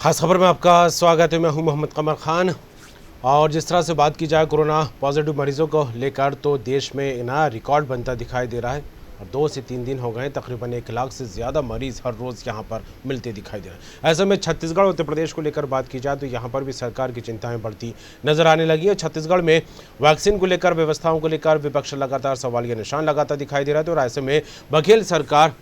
खास खबर में आपका स्वागत है। मैं हूं मोहम्मद कमर खान। और जिस तरह से बात की जाए कोरोना पॉजिटिव मरीजों को लेकर, तो देश में नया रिकॉर्ड बनता दिखाई दे रहा है। और 2 से 3 दिन हो गए, तकरीबन 1 लाख से ज़्यादा मरीज हर रोज़ यहां पर मिलते दिखाई दे रहे हैं। ऐसे में छत्तीसगढ़ उत्तर प्रदेश को लेकर बात की जाए तो यहां पर भी सरकार की चिंताएं बढ़ती नजर आने लगी है। छत्तीसगढ़ में वैक्सीन को लेकर, व्यवस्थाओं को लेकर विपक्ष लगातार सवालिया निशान लगाता दिखाई दे रहा है। और ऐसे में बघेल सरकार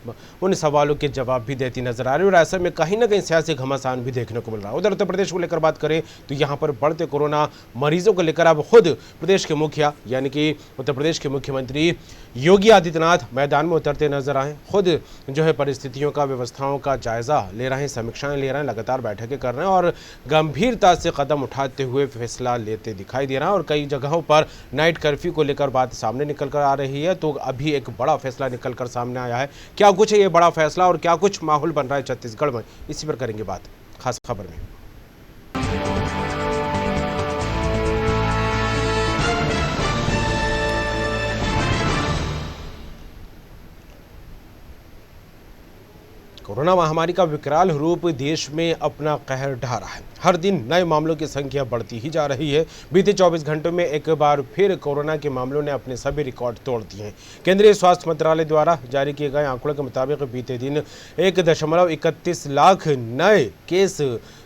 उन सवालों के जवाब भी देती नजर आ रही है। और ऐसे में कहीं ना कहीं सियासी घमासान भी देखने को मिल रहा है। उधर उत्तर प्रदेश को लेकर बात करें तो यहाँ पर बढ़ते कोरोना मरीजों को लेकर अब खुद प्रदेश के मुखिया यानी कि उत्तर प्रदेश के मुख्यमंत्री योगी आदित्यनाथ मैदान में उतरते नजर आए। खुद जो है परिस्थितियों का, व्यवस्थाओं का जायजा ले रहे हैं, समीक्षाएं ले रहे हैं, लगातार बैठकें कर रहे हैं और गंभीरता से कदम उठाते हुए फैसला लेते दिखाई दे रहा है। और कई जगहों पर नाइट कर्फ्यू को लेकर बात सामने निकल कर आ रही है। तो अभी एक बड़ा फैसला निकल कर सामने आया है। क्या कुछ है ये बड़ा फैसला और क्या कुछ माहौल बन रहा है छत्तीसगढ़ में, इसी पर करेंगे बात खास खबर में। कोरोना महामारी का विकराल रूप देश में अपना कहर ढा रहा है। हर दिन नए मामलों की संख्या बढ़ती ही जा रही है। बीते 24 घंटों में एक बार फिर कोरोना के मामलों ने अपने सभी रिकॉर्ड तोड़ दिए हैं। केंद्रीय स्वास्थ्य मंत्रालय द्वारा जारी किए गए आंकड़ों के मुताबिक बीते दिन 1.31 लाख नए केस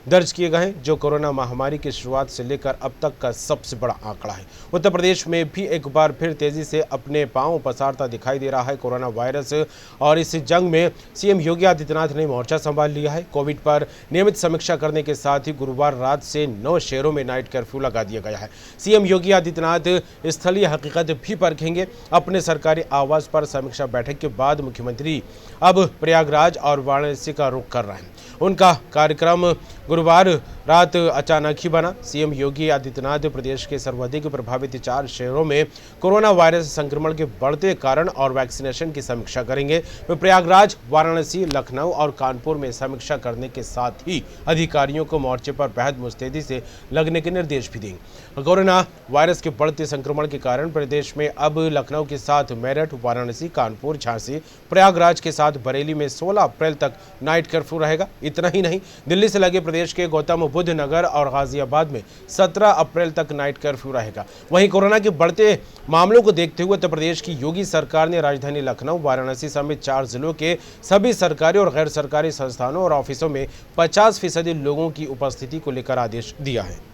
दर्ज किए गए हैं, जो कोरोना महामारी की शुरुआत से लेकर अब तक का सबसे बड़ा आंकड़ा है। उत्तर प्रदेश में भी एक बार फिर तेजी से अपने पांव पसारता दिखाई दे रहा है कोरोना वायरस। और इस जंग में सीएम योगी आदित्यनाथ ने मोर्चा संभाल लिया है। कोविड पर नियमित समीक्षा करने के साथ ही गुरुवार रात से 9 शहरों में नाइट कर्फ्यू लगा दिया गया है। सीएम योगी आदित्यनाथ स्थलीय हकीकत भी परखेंगे। अपने सरकारी आवास पर समीक्षा बैठक के बाद मुख्यमंत्री अब प्रयागराज और वाराणसी का रुख कर रहे हैं। उनका कार्यक्रम गुरुवार रात अचानक ही बना। सीएम योगी आदित्यनाथ प्रदेश के सर्वाधिक प्रभावित 4 शहरों में कोरोना वायरस संक्रमण के बढ़ते कारण और वैक्सीनेशन की समीक्षा करेंगे। वे प्रयागराज, वाराणसी, लखनऊ और कानपुर में समीक्षा करने के साथ ही अधिकारियों को मोर्चे पर बेहद मुस्तैदी से लगने के निर्देश भी देंगे। कोरोना वायरस के बढ़ते संक्रमण के कारण प्रदेश में अब लखनऊ के साथ मेरठ, वाराणसी, कानपुर, झांसी, प्रयागराज के साथ बरेली में 16 अप्रैल तक नाइट कर्फ्यू रहेगा। इतना ही नहीं, दिल्ली से लगे प्रदेश के गौतम बुद्ध नगर और गाजियाबाद में 17 अप्रैल तक नाइट कर्फ्यू रहेगा। वहीं कोरोना के बढ़ते मामलों को देखते हुए उत्तर प्रदेश की योगी सरकार ने राजधानी लखनऊ, वाराणसी समेत 4 जिलों के सभी सरकारी और गैर सरकारी संस्थानों और ऑफिसों में 50% लोगों की उपस्थिति को लेकर आदेश दिया है।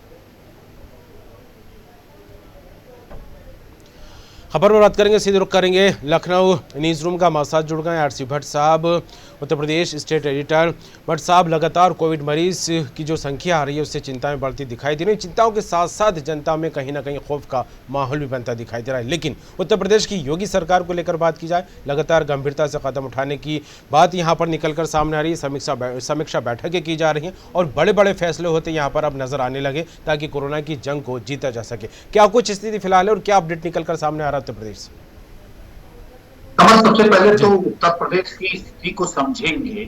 खबर पर बात करेंगे, सीधे रुख करेंगे लखनऊ न्यूज़ रूम का। हमारे साथ जुड़ गए आरसी भट्ट साहब, उत्तर प्रदेश स्टेट एडिटर। भट्ट साहब, लगातार कोविड मरीज की जो संख्या आ रही है उससे चिंताएं बढ़ती दिखाई दे रही हैं। चिंताओं के साथ साथ जनता में कहीं ना कहीं खौफ का माहौल भी बनता दिखाई दे रहा है। लेकिन उत्तर प्रदेश की योगी सरकार को लेकर बात की जाए, लगातार गंभीरता से कदम उठाने की बात यहाँ पर निकल कर सामने आ रही है। समीक्षा बैठकें की जा रही हैं और बड़े बड़े फैसले होते यहाँ पर अब नजर आने लगे ताकि कोरोना की जंग को जीता जा सके। क्या कुछ स्थिति फिलहाल है और क्या अपडेट निकल कर सामने आ रहा है उत्तर प्रदेश? सबसे पहले तो उत्तर प्रदेश की स्थिति को समझेंगे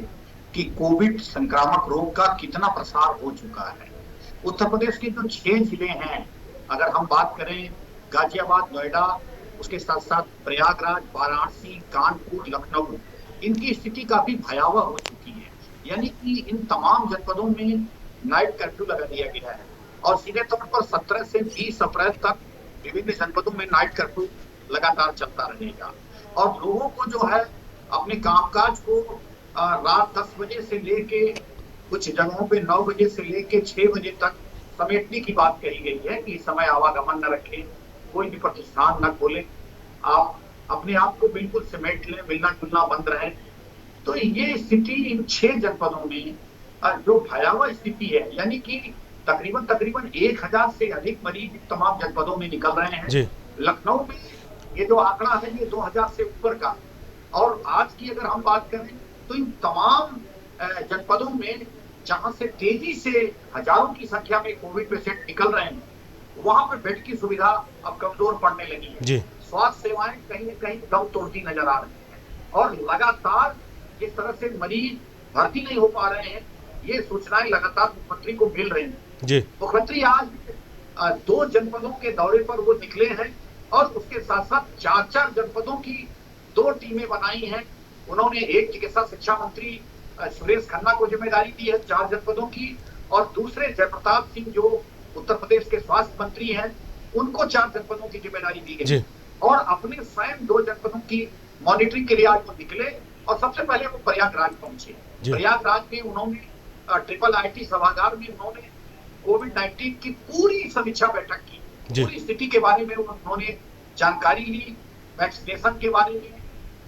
कि कोविड संक्रामक रोग का कितना प्रसार हो चुका है। उत्तर प्रदेश के जो 6 जिले हैं, अगर हम बात करें गाजियाबाद, नोएडा, उसके साथ साथ प्रयागराज, वाराणसी, कानपुर, लखनऊ, इनकी स्थिति काफी भयावह हो चुकी है। यानी कि इन तमाम जनपदों में नाइट कर्फ्यू लगा दिया गया है और सीधे तौर पर 17 से 20 अप्रैल तक विभिन्न जनपदों में नाइट कर्फ्यू लगातार चलता रहेगा। और लोगों को जो है अपने कामकाज को रात 10 बजे से लेके कुछ जगहों पे 9 बजे से लेके 6 बजे तक समेटने की बात कही गई है कि इस समय आवागमन न रखें, कोई भी प्रतिष्ठान न खोलें, आप अपने आप को बिल्कुल समेट लें, मिलना जुलना बंद रहे। तो ये स्थिति इन 6 जनपदों में जो भयावह स्थिति है, यानी कि तकरीबन 1000 से अधिक मरीज तमाम जनपदों में निकल रहे हैं। लखनऊ में ये जो आंकड़ा है ये 2000 से ऊपर का। और आज की अगर हम बात करें तो इन तमाम जनपदों में जहां से तेजी से हजारों की संख्या में कोविड पेशेंट निकल रहे हैं, वहां पर बेड की सुविधा अब कमजोर पड़ने लगी है। स्वास्थ्य सेवाएं कहीं न कहीं दम तोड़ती नजर आ रही है और लगातार जिस तरह से मरीज भर्ती नहीं हो पा रहे हैं, ये सूचनाएं लगातार मुख्यमंत्री को मिल रही है। मुख्यमंत्री आज 2 जनपदों के दौरे पर वो निकले हैं और उसके साथ साथ 4 जनपदों की 2 टीमें बनाई हैं। उन्होंने एक चिकित्सा शिक्षा मंत्री सुरेश खन्ना को जिम्मेदारी दी है 4 जनपदों की, और दूसरे जयप्रताप सिंह जो उत्तर प्रदेश के स्वास्थ्य मंत्री हैं, उनको 4 जनपदों की जिम्मेदारी दी गई जी और अपने स्वयं 2 जनपदों की मॉनिटरिंग के लिए आज वो निकले और सबसे पहले वो प्रयागराज पहुंचे। जी प्रयागराज में उन्होंने ट्रिपल आईटी सभागार में उन्होंने कोविड-19 की पूरी समीक्षा बैठक की, जी पूरी स्थिति के बारे में उन्होंने जानकारी ली, वैक्सीनेशन के बारे में,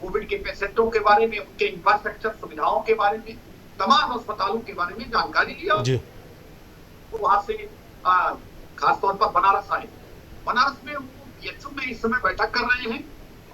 कोविड के पेशेंटों के बारे में, उनके इंफ्रास्ट्रक्चर सुविधाओं के बारे में, तमाम अस्पतालों के बारे में जानकारी ली और जी वहां से खासतौर पर बनारस आए। बनारस में बीएचयू में इस समय बैठक कर रहे हैं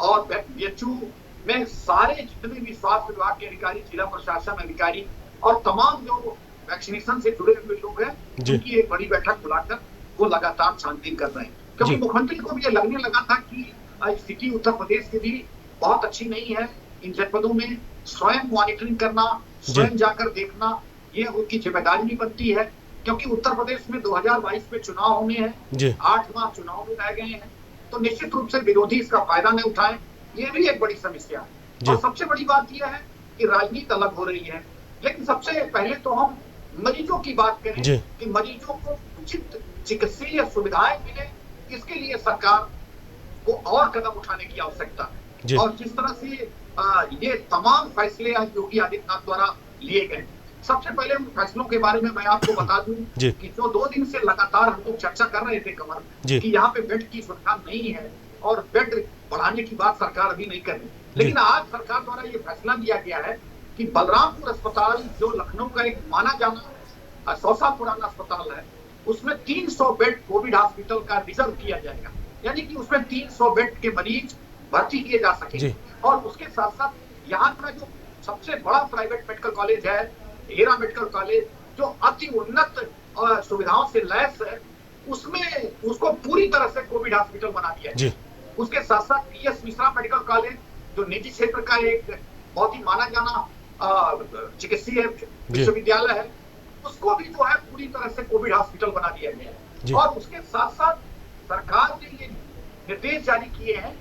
और बीएचयू में सारे जितने भी स्वास्थ्य विभाग के अधिकारी, जिला प्रशासन अधिकारी और तमाम जो वैक्सीनेशन से जुड़े हुए लोग हैं, उनकी एक बड़ी बैठक बुलाकर वो लगातार छानबीन कर रहे हैं। क्योंकि मुख्यमंत्री को भी ये लगने लगा था कि स्थिति उत्तर प्रदेश की भी बहुत अच्छी नहीं है। इन जनपदों में स्वयं मॉनिटरिंग करना, स्वयं जाकर देखना, ये उनकी जिम्मेदारी भी बनती है। क्योंकि उत्तर प्रदेश में 2022 में चुनाव होने हैं, 8 माह चुनाव में रह गए हैं, तो निश्चित रूप से विरोधी इसका फायदा न उठाएं, ये भी एक बड़ी समस्या है। और सबसे बड़ी बात यह है कि राजनीति अलग हो रही है, लेकिन सबसे पहले तो हम मरीजों की बात करें कि मरीजों को उचित चिकित्सीय सुविधाएं मिले, इसके लिए सरकार को और कदम उठाने की आवश्यकता है। और जिस तरह से ये तमाम फैसले आज योगी आदित्यनाथ द्वारा लिए गए, सबसे पहले उन फैसलों के बारे में मैं आपको बता दूं कि जो 2 दिन से लगातार हम लोग चर्चा कर रहे थे कमर कि यहाँ पे बेड की सुविधा नहीं है और बेड बढ़ाने की बात सरकार अभी नहीं कर रही, लेकिन आज सरकार द्वारा ये फैसला लिया गया है कि बलरामपुर अस्पताल जो लखनऊ का एक माना जाना 100 साल पुराना अस्पताल है, उसमें 300 बेड कोविड हॉस्पिटल का रिजर्व किया जाएगा, यानी कि उसमें 300 बेड के मरीज भर्ती किए जा सकेंगे। और उसके साथ साथ यहाँ का जो सबसे बड़ा प्राइवेट मेडिकल कॉलेज है, हेरा मेडिकल कॉलेज, जो अति उन्नत सुविधाओं से लैस है, उसमें उसको पूरी तरह से कोविड हॉस्पिटल बना दिया है। उसके साथ साथ पीएस मिश्रा मेडिकल कॉलेज जो निजी क्षेत्र का एक बहुत ही माना जाना चिकित्सीय विश्वविद्यालय है, उसको भी जो है पूरी तरह से कोविड हॉस्पिटल बना दिया गया है। और उसके साथ साथ सरकार ने ये निर्देश जारी किए हैं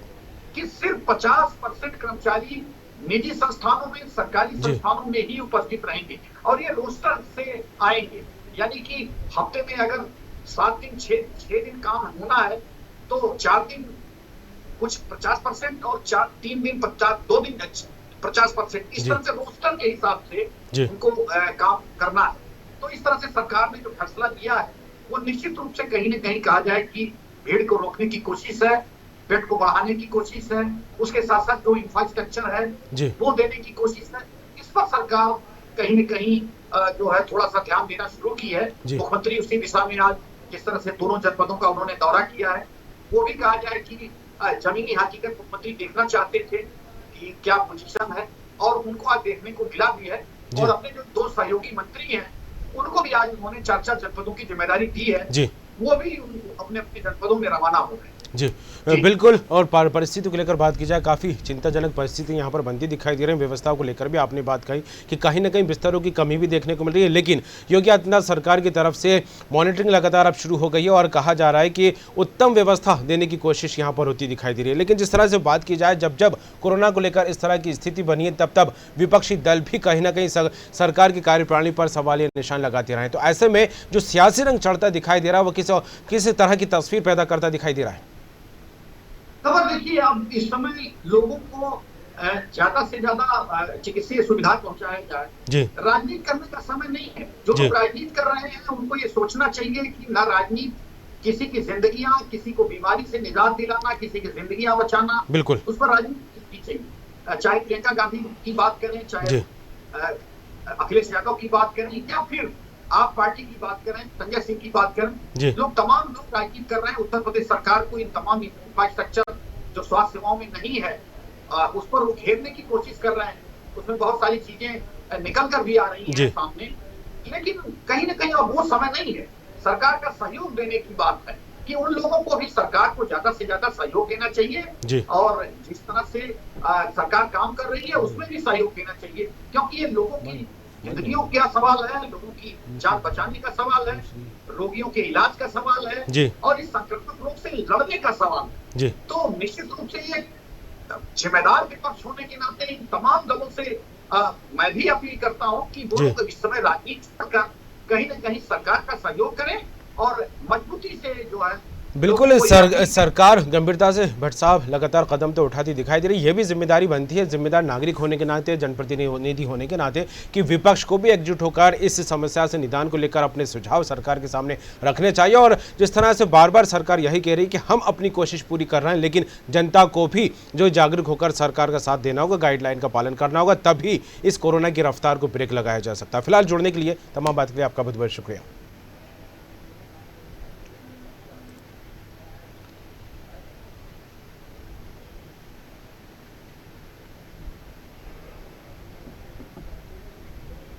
कि सिर्फ 50% कर्मचारी निजी संस्थानों में, सरकारी संस्थानों में ही उपस्थित रहेंगे और ये रोस्टर से आएंगे, यानी कि हफ्ते में अगर 7 दिन 6 दिन काम होना है तो 4 दिन कुछ 50% और 3 दिन 2 दिन 50%, इस तरह से रोस्टर के हिसाब से उनको काम करना है। तो इस तरह से सरकार ने जो फैसला लिया है वो निश्चित रूप से कहीं न कहीं कहा जाए कि भीड़ को रोकने की कोशिश है, बेड को बढ़ाने की कोशिश है, उसके साथ साथ जो इंफ्रास्ट्रक्चर है वो देने की कोशिश है। इस पर सरकार कहीं न कहीं जो है थोड़ा सा ध्यान देना शुरू की है। मुख्यमंत्री उसी दिशा में आज जिस तरह से दोनों जनपदों का उन्होंने दौरा किया है, वो भी कहा जाए कि जमीनी हकीकत मुख्यमंत्री देखना चाहते थे कि क्या पोजीशन है, और उनको आज देखने को मिला भी है। और अपने जो 2 सहयोगी मंत्री हैं उनको भी आज उन्होंने 4 जनपदों की जिम्मेदारी दी है, वो भी अपने अपने जनपदों में रवाना हो गए। जी बिल्कुल। और परिस्थिति को लेकर बात की जाए, काफ़ी चिंताजनक परिस्थिति यहाँ पर बनती दिखाई दे रही है। व्यवस्थाओं को लेकर भी आपने बात कही कि कहीं ना कहीं बिस्तरों की कमी भी देखने को मिल रही है, लेकिन योगी आदित्यनाथ सरकार की तरफ से मॉनिटरिंग लगातार अब शुरू हो गई है और कहा जा रहा है कि उत्तम व्यवस्था देने की कोशिश यहाँ पर होती दिखाई दे रही है। लेकिन जिस तरह से बात की जाए, जब जब कोरोना को लेकर इस तरह की स्थिति बनी है, तब तब विपक्षी दल भी कहीं ना कहीं सरकार की कार्यप्रणाली पर सवालिया निशान लगाते रहे। तो ऐसे में जो सियासी रंग चढ़ता दिखाई दे रहा है वो किस तरह की तस्वीर पैदा करता दिखाई दे रहा है? खबर देखिए, अब इस समय लोगों को ज्यादा से ज्यादा चिकित्सीय सुविधा पहुंचाया जाए, राजनीति करने का समय नहीं है। जो लोग राजनीति कर रहे हैं उनको ये सोचना चाहिए कि ना राजनीति किसी की जिंदगियां, किसी को बीमारी से निजात दिलाना, किसी की जिंदगियां बचाना, बिल्कुल उस पर राजनीति की चाहिए। चाहे प्रियंका गांधी की बात करें, चाहे अखिलेश यादव की बात करें, या फिर आप पार्टी की बात करें, संजय सिंह की बात करें, तमाम लोग राजनीति कर रहे हैं। उत्तर प्रदेश सरकार को इन तमाम इंफ्रास्ट्रक्चर जो स्वास्थ्य सेवाओं में नहीं है उस पर वो घेरने की कोशिश कर रहे हैं। उसमें बहुत सारी चीजें निकल कर भी आ रही हैं सामने, लेकिन कहीं ना कहीं अब वो समय नहीं है। सरकार का सहयोग देने की बात है कि उन लोगों को भी सरकार को ज्यादा से ज्यादा सहयोग देना चाहिए, और जिस तरह से सरकार काम कर रही है उसमें भी सहयोग देना चाहिए, क्योंकि ये लोगों की जिंदगियों का सवाल है, लोगों की जान बचाने का सवाल है, रोगियों के इलाज का सवाल है, और इस संक्रमण रोग से लड़ने का सवाल है। तो निश्चित रूप से ये जिम्मेदार विपक्ष होने के नाते इन तमाम दलों से मैं भी अपील करता हूँ कि वो लोग इस समय राजनीति कहीं ना कहीं सरकार का सहयोग करें और मजबूती से जो है बिल्कुल लोगों को सरकार गंभीरता से भट्ट साहब लगातार कदम तो उठाती दिखाई दे रही है। ये भी जिम्मेदारी बनती है जिम्मेदार नागरिक होने के नाते, जनप्रतिनिधि होने के नाते, कि विपक्ष को भी एकजुट होकर इस समस्या से निदान को लेकर अपने सुझाव सरकार के सामने रखने चाहिए। और जिस तरह से बार बार सरकार यही कह रही है कि हम अपनी कोशिश पूरी कर रहे हैं, लेकिन जनता को भी जो जागरूक होकर सरकार का साथ देना होगा, गाइडलाइन का पालन करना होगा, तभी इस कोरोना की रफ्तार को ब्रेक लगाया जा सकता है। फिलहाल जुड़ने के लिए, तमाम बात के लिए आपका बहुत बहुत शुक्रिया।